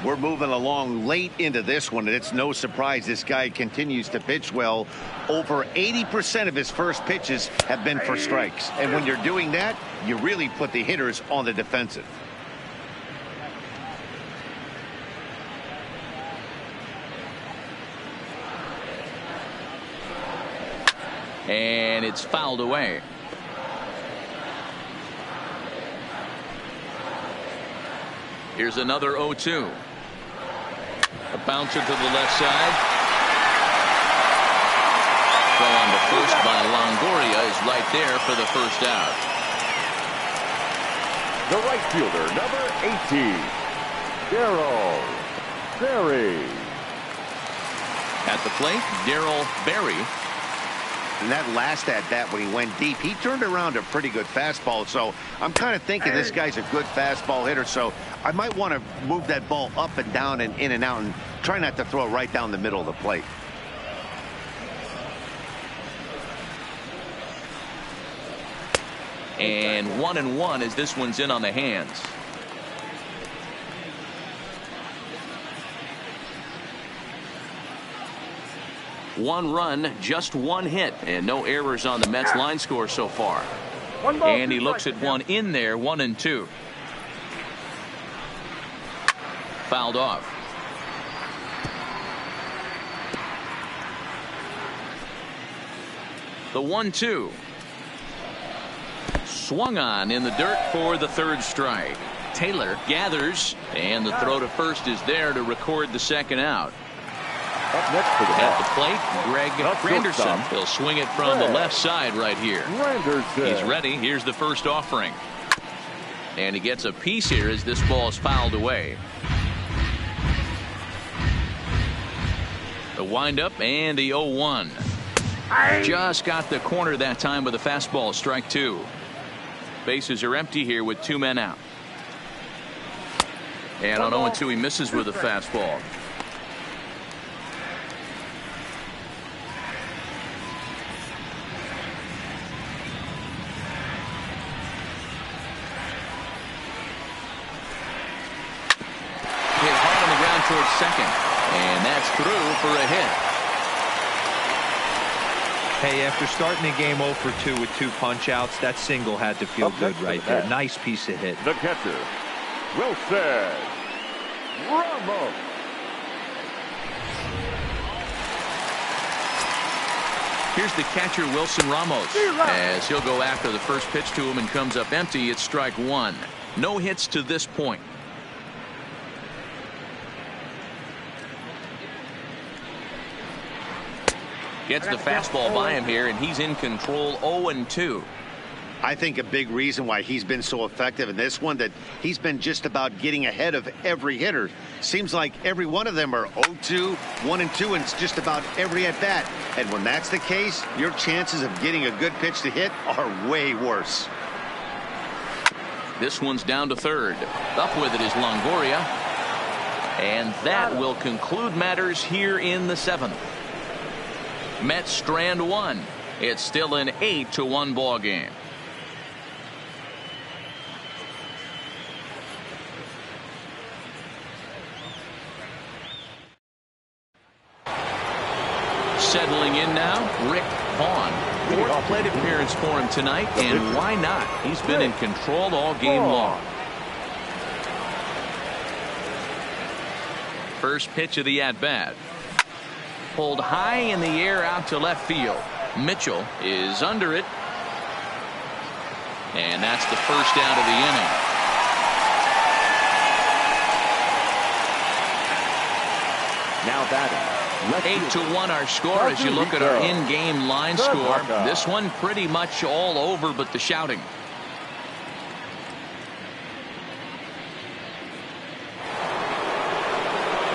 We're moving along late into this one, and it's no surprise this guy continues to pitch well. Over 80% of his first pitches have been for strikes. And when you're doing that, you really put the hitters on the defensive. And it's fouled away. Here's another 0-2. A bouncer to the left side. Throw on to first by Longoria is right there for the first out. The right fielder, number 18, Darryl Berry. At the plate, Darryl Berry. And that last at bat when he went deep, he turned around a pretty good fastball. So I'm kind of thinking this guy's a good fastball hitter. So I might want to move that ball up and down and in and out and try not to throw it right down the middle of the plate. And 1-1 as this one's in on the hands. One run, just one hit, and no errors on the Mets line score so far. And he looks at one in there, 1-2. Fouled off. The 1-2. Swung on in the dirt for the 3rd strike. Taylor gathers, and the throw to first is there to record the 2nd out. Up next for the At the plate, Greg Granderson. He'll swing it from the left side right here. He's ready. Here's the first offering. And he gets a piece here as this ball is fouled away. The windup and the 0-1. Just got the corner that time with a fastball. Strike two. Bases are empty here with 2 men out. And on 0-2 he misses with a fastball. Hit hard on the ground towards second. And that's through for a hit. Hey, after starting the game 0 for 2 with 2 punch-outs, that single had to feel good right there. Nice piece of hit. The catcher, Wilson Ramos. Here's the catcher, Wilson Ramos, as he'll go after the first pitch to him and comes up empty. It's strike one. No hits to this point. Gets the fastball by him here, and he's in control. 0-2. I think a big reason why he's been so effective in this one, that he's been just about getting ahead of every hitter. Seems like every one of them are 0-2, 1-2, and it's just about every at bat. And when that's the case, your chances of getting a good pitch to hit are way worse. This one's down to third. Up with it is Longoria. And that will conclude matters here in the 7th. Mets strand one. It's still an 8-1 ball game. Settling in now, Rick Vaughn. 4th plate appearance for him tonight, and why not? He's been in control all game long. First pitch of the at-bat. Pulled high in the air out to left field. Mitchell is under it. And that's the first out of the inning. Now batting. 8-1 our score as you look at our in-game line score. This one pretty much all over but the shouting.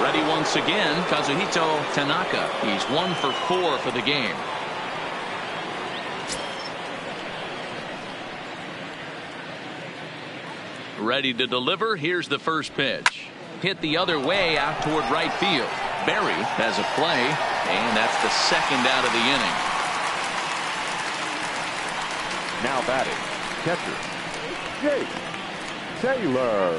Ready once again, Kazuhito Tanaka. He's 1 for 4 for the game. Ready to deliver. Here's the first pitch. Hit the other way out toward right field. Berry has a play, and that's the second out of the inning. Now batting, catcher, Jake Taylor.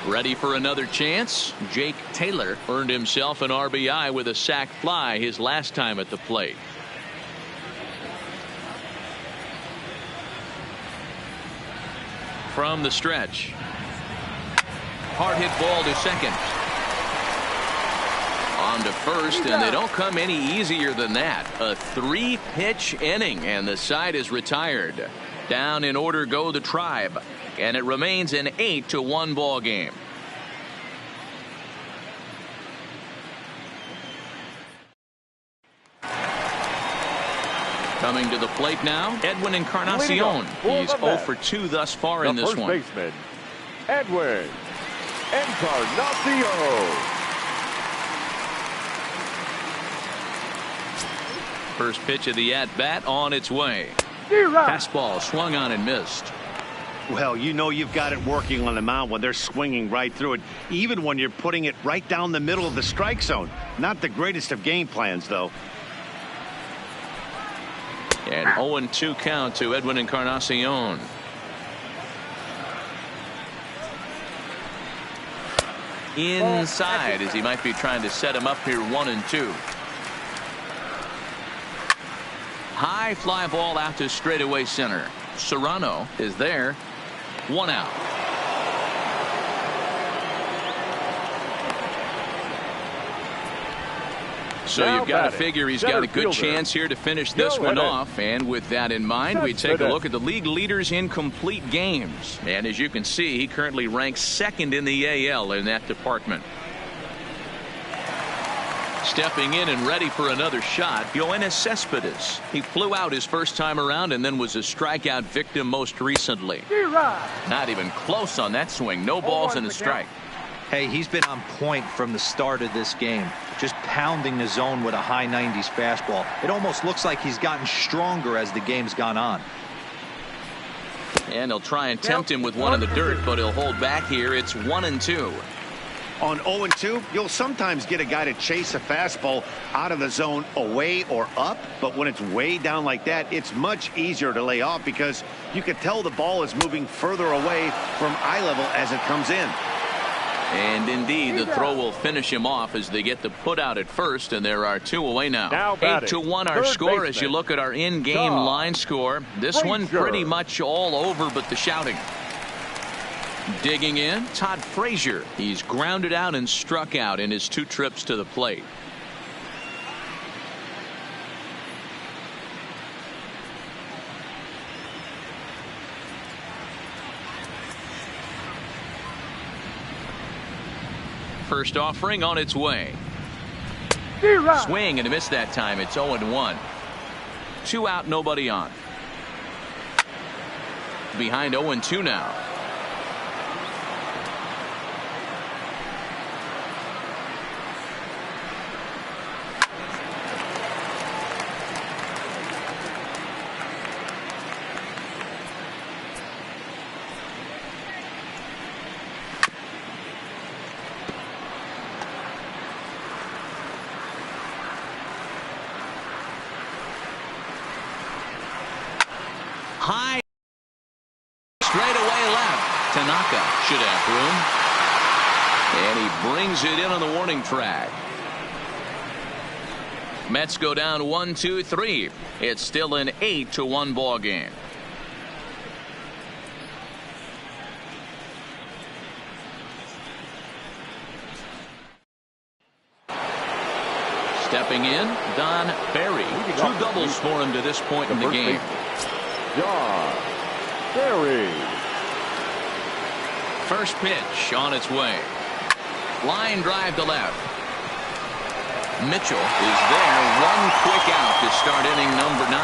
Ready for another chance. Jake Taylor earned himself an RBI with a sac fly his last time at the plate. From the stretch. Hard hit ball to second. On to first, and they don't come any easier than that. A 3-pitch inning, and the side is retired. Down in order go the Tribe, and it remains an 8-1 ball game. Coming to the plate now, Edwin Encarnacion. He's 0 for 2 thus far in this one. First baseman, Edwin Encarnacion. First pitch of the at-bat on its way. Fastball swung on and missed. Well, you know you've got it working on the mound when they're swinging right through it, even when you're putting it right down the middle of the strike zone. Not the greatest of game plans, though. And 0-2 count to Edwin Encarnacion. Inside as he might be trying to set him up here 1-2. High fly ball out to straightaway center. Serrano is there. 1 out. So you've got to figure he's got a good chance here to finish this one off. And with that in mind, we take a look at the league leaders in complete games. And as you can see, he currently ranks second in the AL in that department. Stepping in and ready for another shot, Yoenis Cespedes. He flew out his first time around and then was a strikeout victim most recently. Not even close on that swing. No balls and a strike. Hey, he's been on point from the start of this game, just pounding the zone with a high 90s fastball. It almost looks like he's gotten stronger as the game's gone on. And he'll try and tempt him with one in the dirt, but he'll hold back here. It's 1-2. On 0-2, you'll sometimes get a guy to chase a fastball out of the zone away or up, but when it's way down like that, it's much easier to lay off because you can tell the ball is moving further away from eye level as it comes in. And indeed, the throw will finish him off as they get the put out at first, and there are 2 away now. 8-1 our score as you look at our in-game line score. This one pretty much all over but the shouting. Digging in, Todd Frazier. He's grounded out and struck out in his 2 trips to the plate. First offering on its way. Swing and a miss that time. It's 0-1. 2 out, nobody on. Behind 0-2 now. High straight away left. Tanaka should have room, and he brings it in on the warning track. Mets go down 1-2-3. It's still an 8-1 ball game. Stepping in, Don Barry. 2 doubles for him to this point in the game. John Barry. First pitch on its way. Line drive to left. Mitchell is there. 1 quick out to start inning number 9.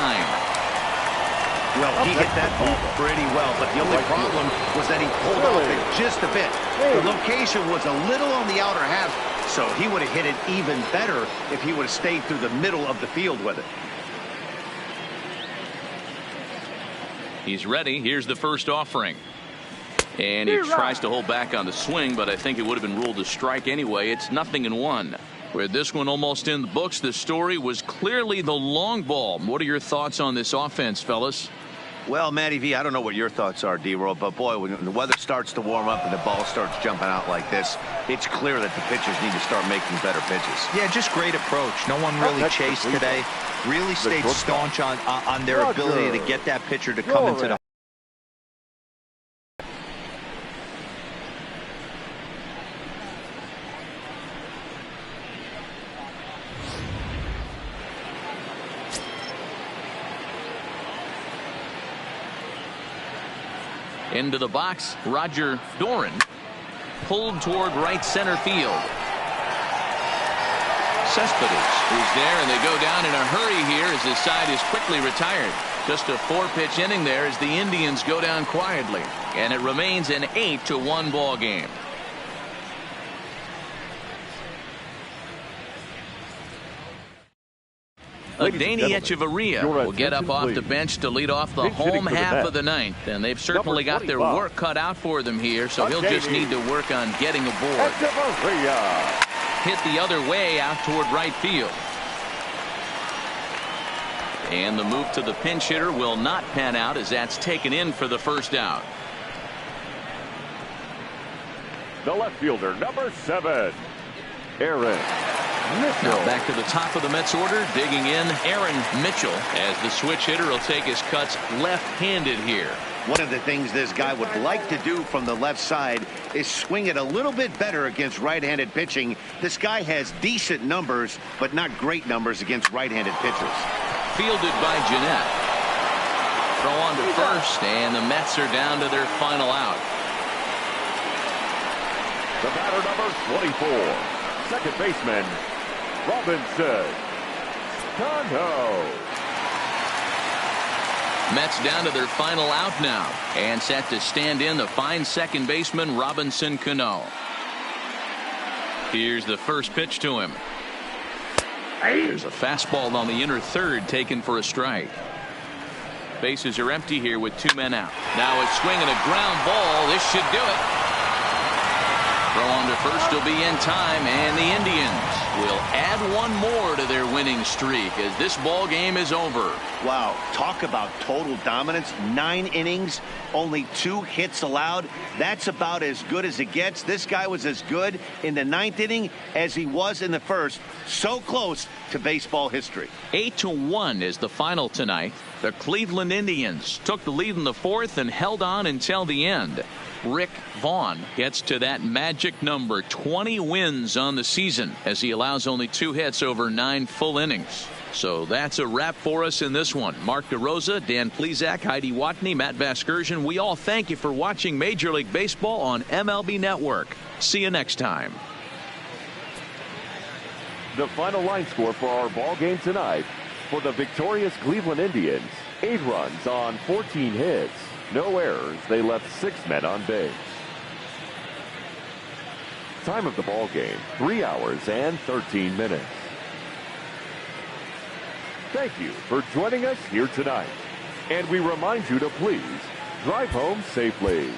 Well, he hit that ball pretty well, but the only problem was that he pulled off it just a bit. The location was a little on the outer half, so he would have hit it even better if he would have stayed through the middle of the field with it. He's ready. Here's the first offering. And he tries to hold back on the swing, but I think it would have been ruled a strike anyway. It's 0-1. With this one almost in the books, the story was clearly the long ball. What are your thoughts on this offense, fellas? Well, Matty V, I don't know what your thoughts are, D-Roll, but boy, when the weather starts to warm up and the ball starts jumping out like this, it's clear that the pitchers need to start making better pitches. Yeah, just great approach. No one really chased today. Really stayed staunch on their ability to get that pitcher to come into the into the box. Roger Doran pulled toward right center field. Cespedes is there, and they go down in a hurry here as his side is quickly retired. Just a 4-pitch inning there as the Indians go down quietly, and it remains an 8-1 ball game. Adeiny Echeverria will get up off the bench to lead off the home half of the 9th, and they've certainly got their work cut out for them here, so he'll just need to work on getting aboard. Hit the other way out toward right field. And the move to the pinch hitter will not pan out as that's taken in for the first out. The left fielder, number 7, Aaron Now back to the top of the Mets order, digging in Aaron Mitchell, as the switch hitter will take his cuts left-handed here. One of the things this guy would like to do from the left side is swing it a little bit better against right-handed pitching. This guy has decent numbers, but not great numbers against right-handed pitchers. Fielded by Jeanette. Throw on to first, and the Mets are down to their final out. The batter, number 24, second baseman, Robinson Cano. Mets down to their final out now, and set to stand in the fine second baseman Robinson Cano. Here's the first pitch to him. There's a fastball on the inner third, taken for a strike. Bases are empty here with 2 men out. Now a swing and a ground ball. This should do it. Throw on to first will be in time, and the Indians will add one more to their winning streak as this ball game is over. Wow, talk about total dominance. 9 innings, only 2 hits allowed. That's about as good as it gets. This guy was as good in the 9th inning as he was in the first. So close to baseball history. 8-1 is the final tonight. The Cleveland Indians took the lead in the 4th and held on until the end. Rick Vaughn gets to that magic number, 20 wins on the season, as he allows only 2 hits over 9 full innings. So that's a wrap for us in this one. Mark DeRosa, Dan Plesac, Heidi Watney, Matt Vasgersian. We all thank you for watching Major League Baseball on MLB Network. See you next time. The final line score for our ball game tonight: for the victorious Cleveland Indians, 8 runs on 14 hits. No errors. They left 6 men on base. Time of the ball game, 3 hours and 13 minutes. Thank you for joining us here tonight. And we remind you to please drive home safely.